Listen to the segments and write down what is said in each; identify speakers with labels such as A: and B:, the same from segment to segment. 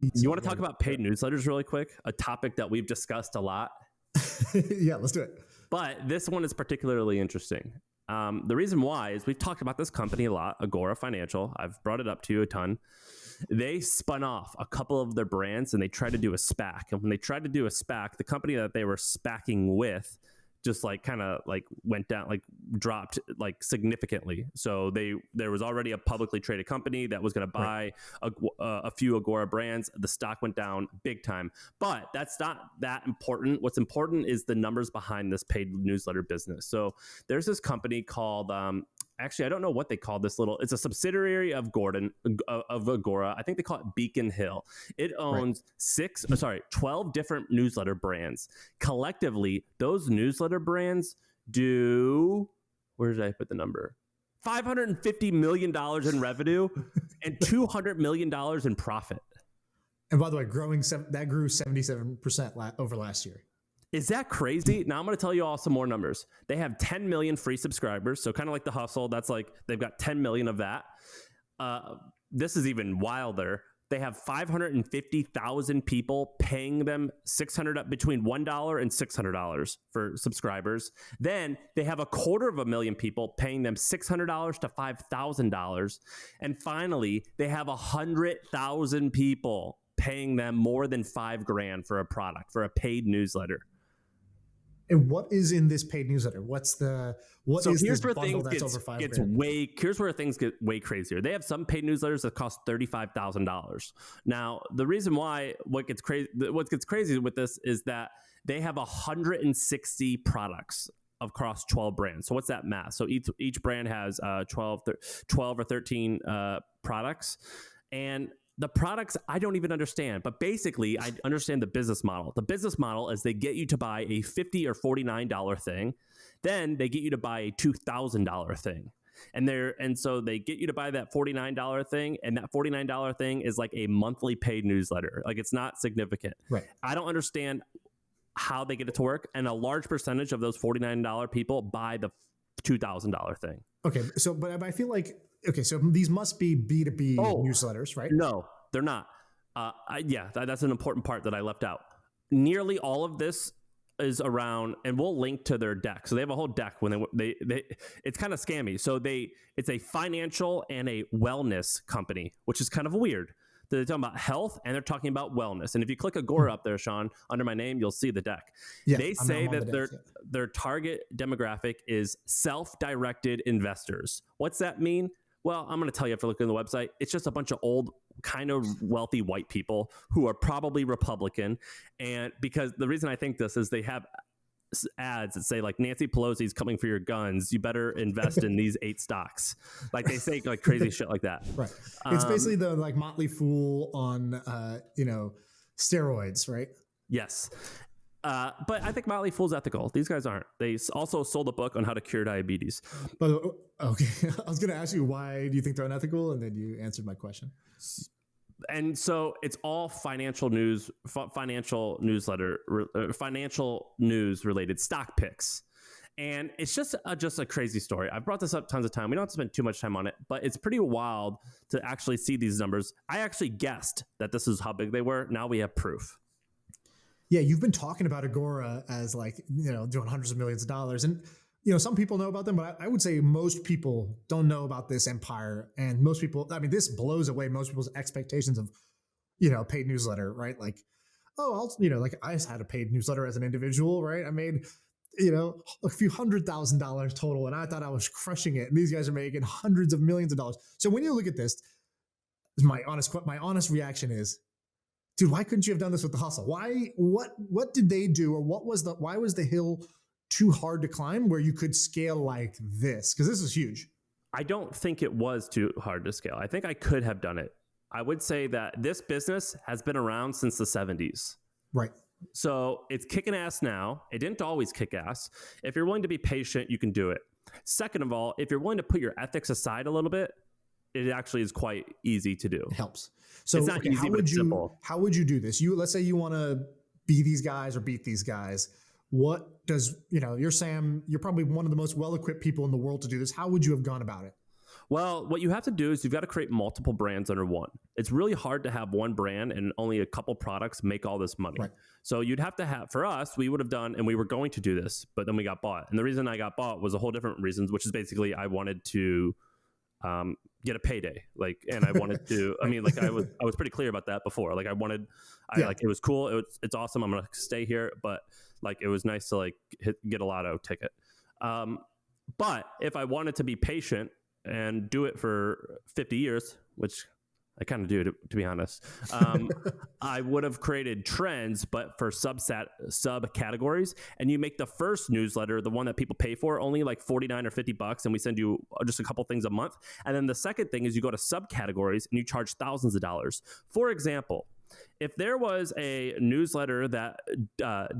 A: You want to talk about paid newsletters really quick? A topic that we've discussed a lot.
B: Yeah, let's do it.
A: But this one is particularly interesting. The reason why is we've talked about this company a lot, Agora Financial. I've brought it up to you a ton. They spun off a couple of their brands and they tried to do a SPAC. And when they tried to do a SPAC, the company that they were SPACing with just like kind of like went down, like dropped like significantly. So there was already a publicly traded company that was going to buy a few Agora brands. The stock went down big time, but that's not that important. What's important is the numbers behind this paid newsletter business. So there's this company called, actually, I don't know what they call this it's a subsidiary of Agora. I think they call it Beacon Hill. It owns 12 different newsletter brands. Collectively, those newsletter brands do, where did I put the number? $550 million in revenue and $200 million in profit.
B: And by the way, that grew 77% over last year.
A: Is that crazy? Now I'm going to tell you all some more numbers. They have 10 million free subscribers. So kind of like The Hustle, that's like they've got 10 million of that. This is even wilder. They have 550,000 people paying them between $1 and $600 for subscribers. Then they have 250,000 people paying them $600 to $5,000. And finally, they have 100,000 people paying them more than $5,000 for a product, for a paid newsletter.
B: And what is in this paid newsletter? Here's where
A: things get way crazier. They have some paid newsletters that cost $35,000. Now, the reason why what gets crazy with this is that they have 160 products across 12 brands. So what's that math? So each brand has 12 or 13 products, and the products I don't even understand, but basically I understand the business model. The business model is they get you to buy a $50 or $49 thing, then they get you to buy a $2,000 thing. And so they get you to buy that $49 thing, and that $49 thing is like a monthly paid newsletter. Like, it's not significant.
B: Right.
A: I don't understand how they get it to work, and a large percentage of those $49 people buy the $2,000 thing.
B: Okay, so but I feel like so these must be B2B newsletters, right?
A: No, they're not. That's an important part that I left out. Nearly all of this is around, and we'll link to their deck. So they have a whole deck when they it's kind of scammy. So it's a financial and a wellness company, which is kind of weird. They're talking about health and they're talking about wellness. And if you click Agora up there, Sean, under my name, you'll see the deck. Yeah, they say that their target demographic is self-directed investors. What's that mean? Well, I'm going to tell you after looking at the website. It's just a bunch of old, kind of wealthy white people who are probably Republican. And because the reason I think this is they have ads that say like Nancy Pelosi's coming for your guns. You better invest in these 8 stocks. Like they say like crazy shit like that.
B: Right. It's basically the like Motley Fool on, steroids, right?
A: Yes. But I think Motley Fool's ethical. These guys aren't. They also sold a book on how to cure diabetes.
B: But okay, I was going to ask you, why do you think they're unethical? And then you answered my question.
A: And so it's all financial news, financial newsletter, financial news related stock picks. And it's just a crazy story. I've brought this up tons of time. We don't have to spend too much time on it, but it's pretty wild to actually see these numbers. I actually guessed that this is how big they were. Now we have proof.
B: Yeah, you've been talking about Agora as like, doing hundreds of millions of dollars. And, some people know about them, but I would say most people don't know about this empire. And most people, this blows away most people's expectations of, paid newsletter, right? Like, I just had a paid newsletter as an individual, right? I made, a few $100,000 total, and I thought I was crushing it. And these guys are making hundreds of millions of dollars. So when you look at this, my honest reaction is, dude, why couldn't you have done this with The Hustle? What did they do, or why was the hill too hard to climb where you could scale like this? Because this is huge.
A: I don't think it was too hard to scale. I think I could have done it. I would say that this business has been around since the 70s.
B: Right.
A: So it's kicking ass now. It didn't always kick ass. If you're willing to be patient, you can do it. Second of all, if you're willing to put your ethics aside a little bit, it actually is quite easy to do.
B: It helps. So
A: it's not easy, but it's simple.
B: How would you do this? Let's say you want to be these guys or beat these guys. What does, you're Sam, you're probably one of the most well-equipped people in the world to do this. How would you have gone about it?
A: Well, what you have to do is you've got to create multiple brands under one. It's really hard to have one brand and only a couple products make all this money.
B: Right.
A: So you'd have to have, for us, we would have done, and we were going to do this, but then we got bought. And the reason I got bought was a whole different reasons, which is basically I wanted to get a payday. Like, and I wanted to, I mean, like I was pretty clear about that before. Like like, it was cool. It's awesome. I'm going to stay here. But like, it was nice to like get a lotto ticket. But if I wanted to be patient and do it for 50 years, which I kind of do, to be honest, I would have created trends, but for subcategories. And you make the first newsletter, the one that people pay for, only like $49 or $50, and we send you just a couple things a month. And then the second thing is you go to subcategories and you charge thousands of dollars. For example, if there was a newsletter that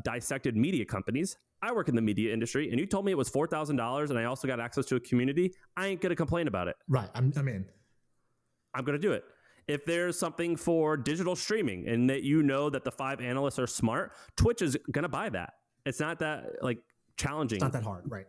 A: dissected media companies, I work in the media industry, and you told me it was $4,000 and I also got access to a community, I ain't going to complain about it.
B: Right. I'm in.
A: I'm going to do it. If there's something for digital streaming and that you know that the 5 analysts are smart, Twitch is going to buy that. It's not that like challenging.
B: It's not that hard. Right.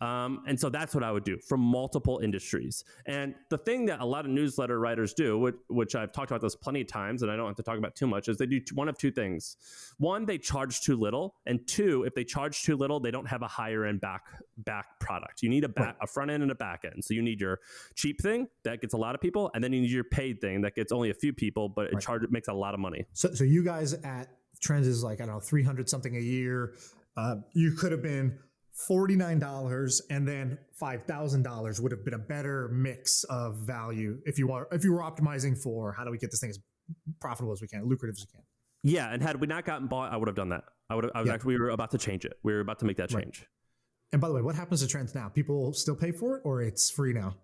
A: And so that's what I would do for multiple industries. And the thing that a lot of newsletter writers do, which I've talked about this plenty of times, and I don't have to talk about too much, is they do one of two things. One, they charge too little. And two, if they charge too little, they don't have a higher end back product. You need a front end and a back end. So you need your cheap thing that gets a lot of people, and then you need your paid thing that gets only a few people, but it makes a lot of money.
B: So you guys at Trends is like, I don't know, 300 something a year. You could have been $49 and then $5,000 would have been a better mix of value if you were optimizing for how do we get this thing as profitable as we can, lucrative as we can.
A: Yeah, and had we not gotten bought, I would have done that. We were about to change it. We were about to make that change.
B: Right. And by the way, what happens to Trends now? People still pay for it, or it's free now?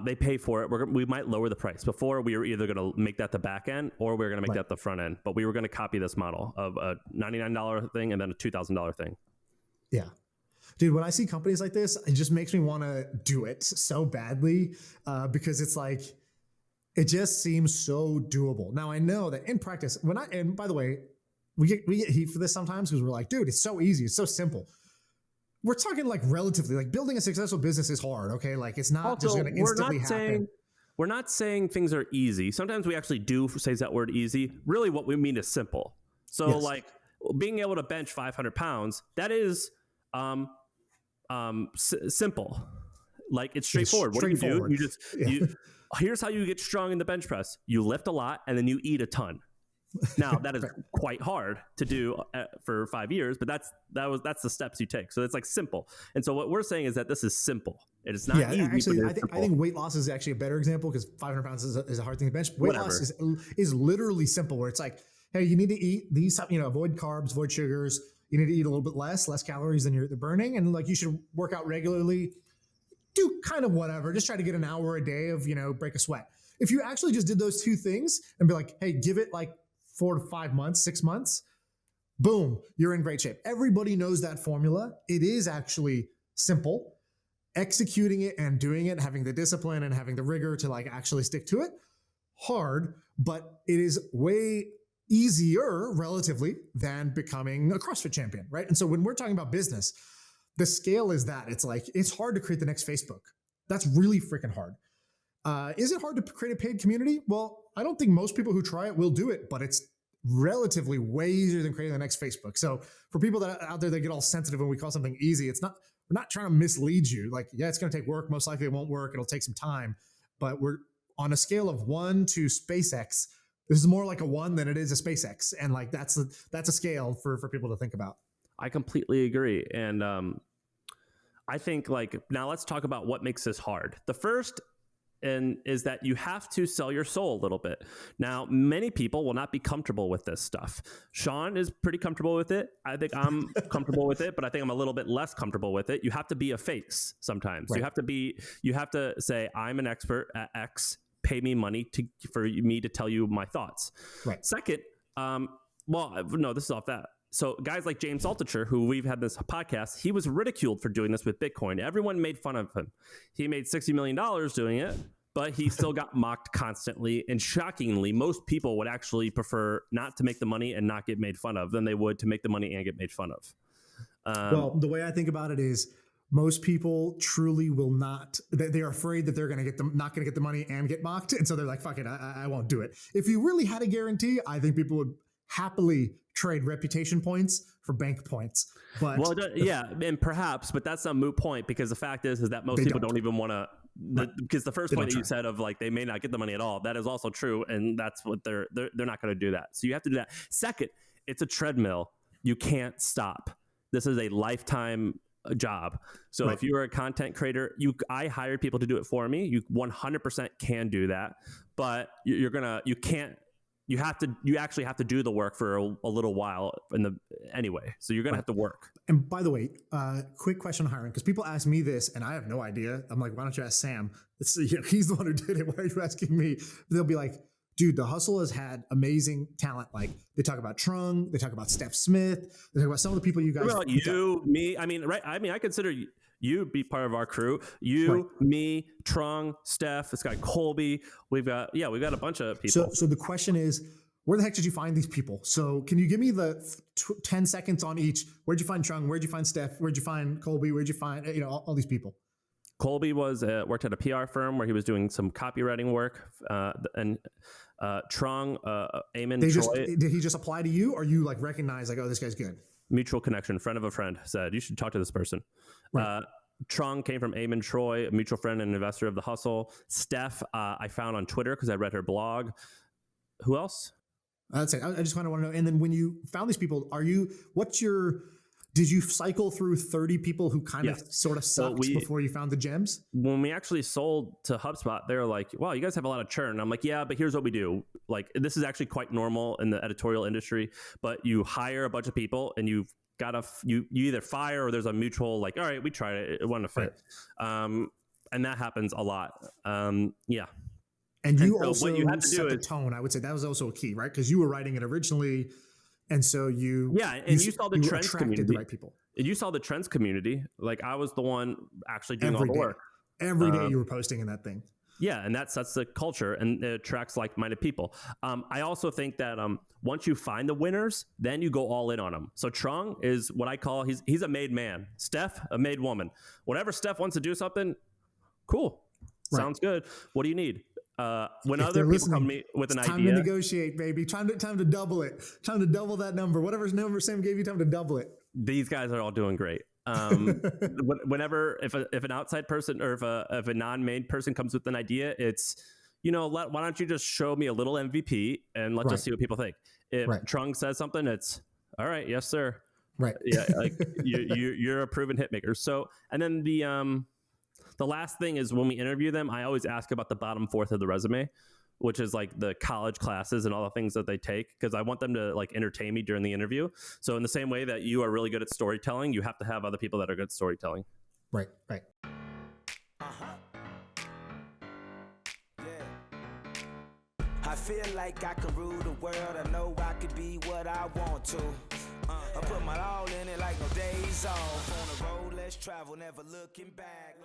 A: They pay for it. We might lower the price. Before, we were either going to make that the back end or we were going to make that the front end. But we were going to copy this model of a $99 thing and then a $2,000 thing.
B: Yeah. Dude, when I see companies like this, it just makes me want to do it so badly because it's like, it just seems so doable. Now, I know that in practice, and by the way, we get heat for this sometimes because we're like, dude, it's so easy. It's so simple. We're talking like relatively, like building a successful business is hard, okay? Like it's not also, just going to instantly happen.
A: We're not saying things are easy. Sometimes we actually do say that word easy. Really what we mean is simple. So like being able to bench 500 pounds, that is simple. Like it's straightforward. What do you do? Here's how you get strong in the bench press. You lift a lot and then you eat a ton. Now that is quite hard to do for 5 years, but that's the steps you take. So it's like simple. And so what we're saying is that this is simple. It is not easy.
B: Actually, I think weight loss is actually a better example because 500 pounds is a hard thing to bench. Weight loss is literally simple, where it's like, hey, you need to eat these, avoid carbs, avoid sugars. You need to eat a little bit less calories than you're burning, and like you should work out regularly. Do kind of whatever. Just try to get an hour a day of break a sweat. If you actually just did those two things and be like, hey, give it like 4 to 5 months, 6 months, boom, you're in great shape. Everybody knows that formula. It is actually simple. Executing it and doing it, having the discipline and having the rigor to like actually stick to it, hard, but it is way easier relatively than becoming a CrossFit champion, right? And so when we're talking about business, the scale is that it's like, it's hard to create the next Facebook. That's really freaking hard. Is it hard to create a paid community? Well, I don't think most people who try it will do it, but it's relatively way easier than creating the next Facebook. So for people that out there that get all sensitive when we call something easy, we're not trying to mislead you. Like, yeah, it's going to take work. Most likely it won't work. It'll take some time, but we're on a scale of 1 to SpaceX. This is more like a 1 than it is a SpaceX. And like, that's a scale for people to think about.
A: I completely agree. And I think like, now let's talk about what makes this hard. The first is that you have to sell your soul a little bit. Now, many people will not be comfortable with this stuff. Sean is pretty comfortable with it. I think I'm comfortable with it, but I think I'm a little bit less comfortable with it. You have to be a face sometimes. Right. You have to say, I'm an expert at X. Pay me money for me to tell you my thoughts. Right. Second, this is off that. So guys like James Altucher, who we've had this podcast, he was ridiculed for doing this with Bitcoin. Everyone made fun of him. He made $60 million doing it, but he still got mocked constantly. And shockingly, most people would actually prefer not to make the money and not get made fun of than they would to make the money and get made fun of.
B: Well, the way I think about it is most people truly will not. They are afraid that they're going to not going to get the money and get mocked, and so they're like, "Fuck it, I won't do it." If you really had a guarantee, I think people would happily trade reputation points for bank points. But
A: well, yeah, and perhaps, but that's a moot point because the fact is that most people don't even want to. Because the first point that you said of like they may not get the money at all, that is also true, and that's what they're not going to do that. So you have to do that. Second, it's a treadmill. You can't stop. This is a lifetime job. So if you are a content creator, I hired people to do it for me. You 100% can do that, but you actually have to do the work for a little while anyway. So you're going to have to work.
B: And by the way, quick question on hiring, because people ask me this and I have no idea. I'm like, why don't you ask Sam? He's the one who did it. Why are you asking me? They'll be like, dude, the hustle has had amazing talent. Like they talk about Trung, they talk about Steph Smith, they talk about some of the people you guys.
A: Well, me. I mean, right? I mean, I consider you be part of our crew. Me, Trung, Steph, this guy Colby. We've got a bunch of people.
B: So the question is, where the heck did you find these people? So can you give me the 10 seconds on each? Where'd you find Trung? Where'd you find Steph? Where'd you find Colby? Where'd you find all these people?
A: Colby worked at a PR firm where he was doing some copywriting work, and Trung, Eamon, Troy.
B: Did he just apply to you, or you like recognize like, oh, this guy's good?
A: Mutual connection. Friend of a friend said you should talk to this person. Right. Trung came from Eamon Troy, a mutual friend and investor of the hustle. Steph, I found on Twitter because I read her blog. Who else?
B: That's it. I just kind of want to know. And then when you found these people, did you cycle through 30 people who kind of sort of sucked before you found the gems?
A: When we actually sold to HubSpot, they were like, wow, you guys have a lot of churn. I'm like, yeah, but here's what we do. Like, this is actually quite normal in the editorial industry, but you hire a bunch of people and you either fire or there's a mutual, like, all right, we tried it. It wasn't a fit. Right. And that happens a lot. Yeah.
B: And you also what you had to set the tone. I would say that was also a key, right? Because you were writing it originally. And so you
A: saw the trends community.
B: The right people.
A: And you saw the trends community. Like I was the one actually doing all the work.
B: Every day you were posting in that thing.
A: Yeah, and that sets the culture and it attracts like-minded people. I also think that once you find the winners, then you go all in on them. So Trung is what I call he's a made man. Steph, a made woman. Whenever Steph wants to do something, cool, sounds good. What do you need? When other people come to me with an idea,
B: time to negotiate, baby. Time to double it. Time to double that number. Whatever number Sam gave you, time to double it.
A: These guys are all doing great. Whenever if an outside person or if a non-made person comes with an idea, it's why don't you just show me a little MVP and let's just see what people think. If Trung says something, it's all right, yes sir.
B: Right.
A: Yeah, like you're a proven hit maker. So and then the last thing is when we interview them, I always ask about the bottom fourth of the resume, which is like the college classes and all the things that they take, because I want them to like entertain me during the interview. So in the same way that you are really good at storytelling, you have to have other people that are good at storytelling.
B: Right.
C: I feel like I can rule the world. I know I could be what I want to. I put my all in it like no days off. On the road, let's travel, never looking back.